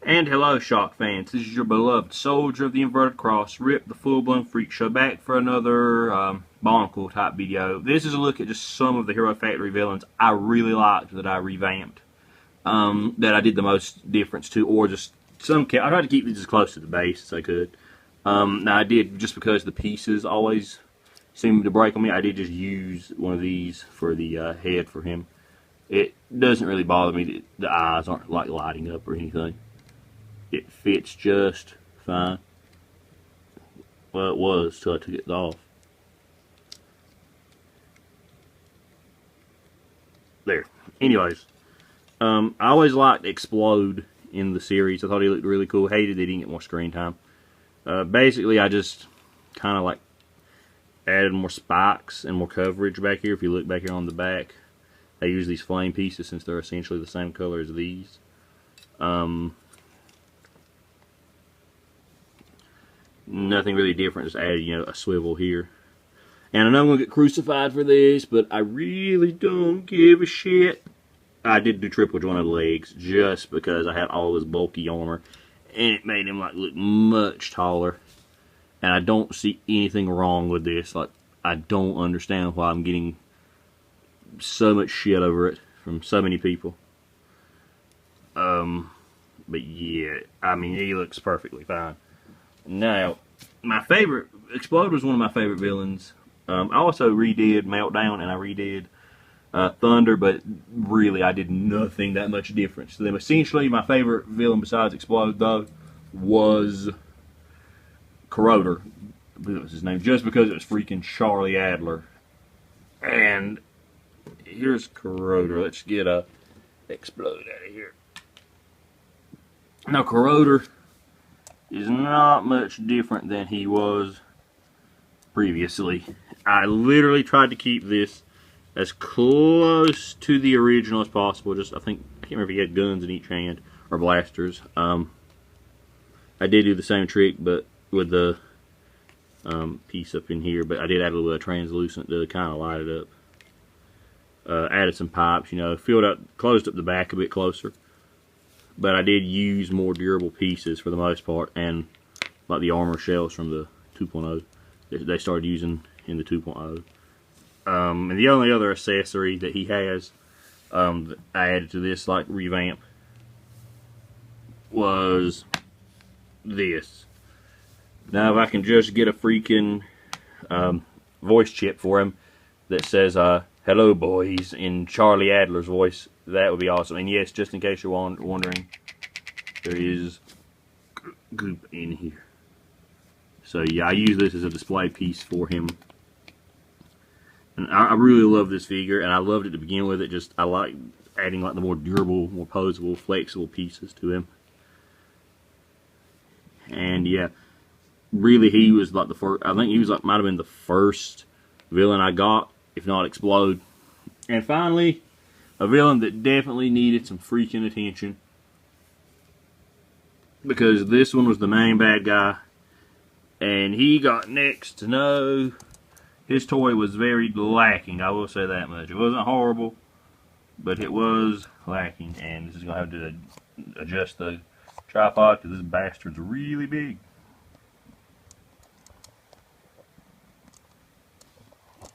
And hello, Shock fans. This is your beloved Soldier of the Inverted Cross, Rip the Full-Blown Freak Show, back for another Barnacle type video. This is a look at just some of the Hero Factory villains I really liked that I revamped, that I did the most difference to, or just some. I tried to keep these as close to the base as I could. Now I did, just because the pieces always seem to break on me, I did just use one of these for the head for him. It doesn't really bother me. The eyes aren't like lighting up or anything. It fits just fine. Well, it was till I took it off. There. Anyways, I always liked Xplode in the series. I thought he looked really cool. Hated that he didn't get more screen time. Basically, I just kind of like added more spikes and more coverage back here. If you look back here on the back, I use these flame pieces since they're essentially the same color as these. Nothing really different, just added, a swivel here. And I know I'm going to get crucified for this, but I really don't give a shit. I did do triple jointed legs just because I had all this bulky armor, and it made him look much taller. And I don't see anything wrong with this. I don't understand why I'm getting so much shit over it from so many people. But yeah, I mean, he looks perfectly fine. Now, my favorite, Xplode was one of my favorite villains. I also redid Meltdown and I redid Thunder, but really I did nothing that much difference to them. Essentially, my favorite villain besides Xplode, though, was Corroder. I believe that was his name, just because it was freaking Charlie Adler. And here's Corroder. Let's get a Xplode out of here. Now, Corroder is not much different than he was previously. I literally tried to keep this as close to the original as possible. I can't remember if he had guns in each hand or blasters. I did do the same trick, but with the piece up in here. But I did add a little bit of translucent to kind of light it up. Added some pipes, closed up the back a bit closer. But I did use more durable pieces for the most part, and like the armor shells from the 2.0, they started using in the 2.0. And the only other accessory that he has that I added to this revamp was this. Now if I can just get a freaking voice chip for him that says "Hello boys" in Charlie Adler's voice, that would be awesome. And yes, just in case you're wondering, there is goop in here. So yeah, I use this as a display piece for him. And I really love this figure, and I loved it to begin with. I like adding the more durable, more posable, flexible pieces to him. And yeah, really he was the first. I think he was might have been the first villain I got, if not Xplode. And finally, a villain that definitely needed some freaking attention, because this one was the main bad guy, and he got next to no. His toy was very lacking, I will say that much. It wasn't horrible, but it was lacking, and this is going to have to adjust the tripod because this bastard's really big.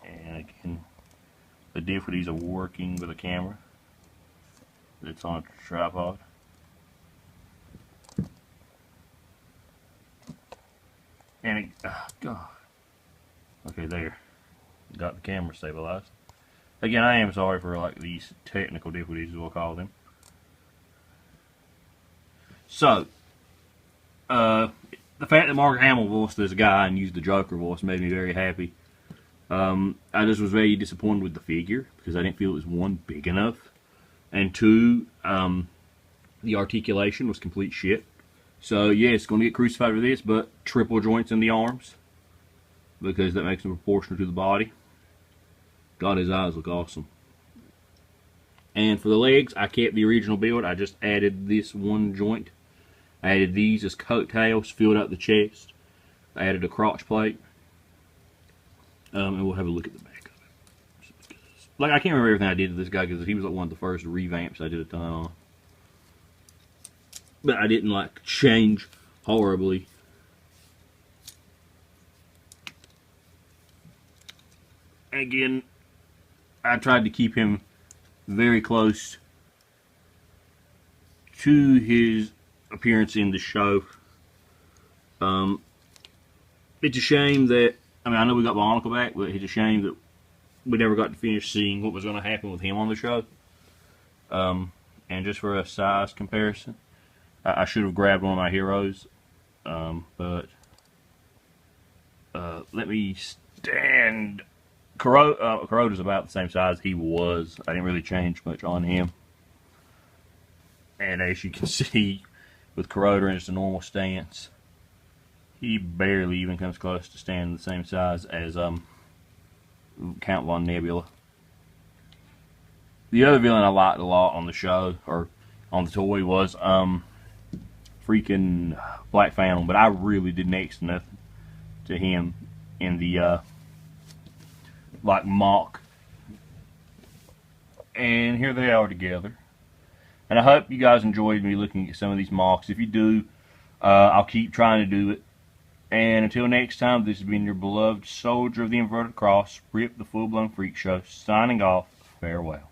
And again, the difficulties of working with a camera that's on a tripod. And oh God. Okay, there. Got the camera stabilized. Again, I am sorry for these technical difficulties, as we'll call them. So, the fact that Mark Hamill voiced this guy and used the Joker voice made me very happy. I just was very disappointed with the figure because I didn't feel it was, one, big enough, and two, the articulation was complete shit. So yeah, it's going to get crucified with this, but triple joints in the arms because that makes them proportional to the body. God, his eyes look awesome. And for the legs, I kept the original build. I just added this one joint. I added these as coattails, filled out the chest. I added a crotch plate. And we'll have a look at the back of it. I can't remember everything I did to this guy because he was one of the first revamps I did a ton on. but I didn't like change horribly. Again, I tried to keep him very close to his appearance in the show. It's a shame that, I mean, I know we got Bionicle back, but it's a shame that we never got to finish seeing what was going to happen with him on the show. And just for a size comparison, I should have grabbed one of my heroes, but let me stand. Corroder's about the same size he was. I didn't really change much on him. And as you can see, with Corroder in just a normal stance, he barely even comes close to standing the same size as Count Von Nebula. The other villain I liked a lot on the show, or on the toy, was freaking Black Phantom, but I really did next to nothing to him in the like mock. And here they are together. And I hope you guys enjoyed me looking at some of these mocks. If you do, I'll keep trying to do it. And until next time, this has been your beloved Soldier of the Inverted Cross, Rip the Full Blown Freak Show, signing off. Farewell.